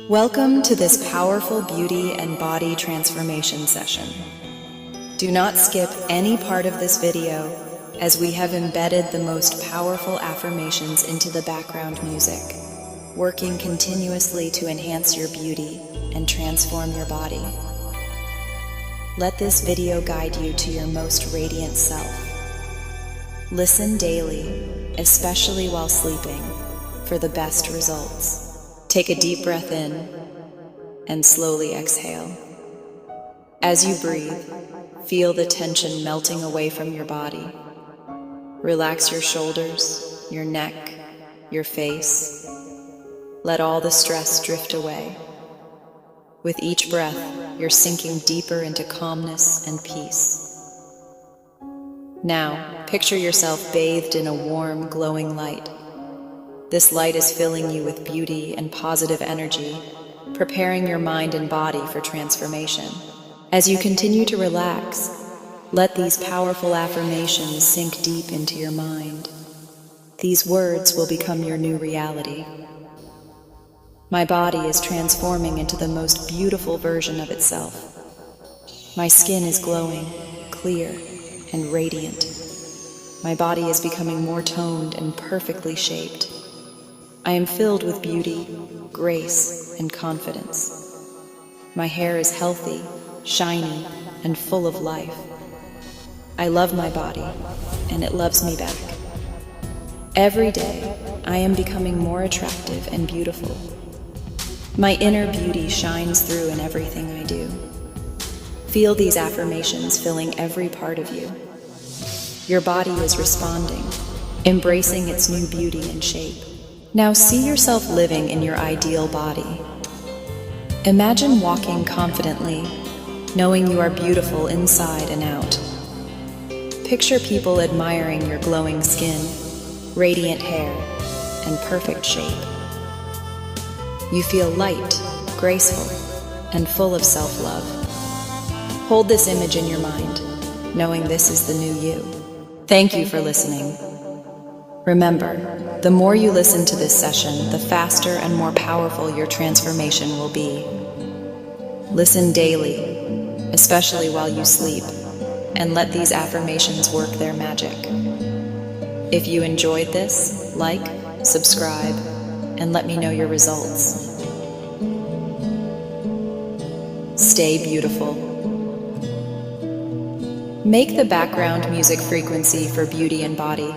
Welcome to this powerful beauty and body transformation session. Do not skip any part of this video, as we have embedded the most powerful affirmations into the background music, working continuously to enhance your beauty and transform your body. Let this video guide you to your most radiant self. Listen daily, especially while sleeping, for the best results. Take a deep breath in and slowly exhale. As you breathe, feel the tension melting away from your body. Relax your shoulders, your neck, your face. Let all the stress drift away. With each breath, you're sinking deeper into calmness and peace. Now, picture yourself bathed in a warm, glowing light. This light is filling you with beauty and positive energy, preparing your mind and body for transformation. As you continue to relax, let these powerful affirmations sink deep into your mind. These words will become your new reality. My body is transforming into the most beautiful version of itself. My skin is glowing, clear, and radiant. My body is becoming more toned and perfectly shaped. I am filled with beauty, grace, and confidence. My hair is healthy, shiny, and full of life. I love my body, and it loves me back. Every day, I am becoming more attractive and beautiful. My inner beauty shines through in everything I do. Feel these affirmations filling every part of you. Your body is responding, embracing its new beauty and shape. Now see yourself living in your ideal body. Imagine walking confidently, knowing you are beautiful inside and out. Picture people admiring your glowing skin, radiant hair, and perfect shape. You feel light, graceful, and full of self-love. Hold this image in your mind, knowing this is the new you. Thank you for listening. Remember, the more you listen to this session, the faster and more powerful your transformation will be. Listen daily, especially while you sleep, and let these affirmations work their magic. If you enjoyed this, like, subscribe, and let me know your results. Stay beautiful. Make the background music frequency for beauty and body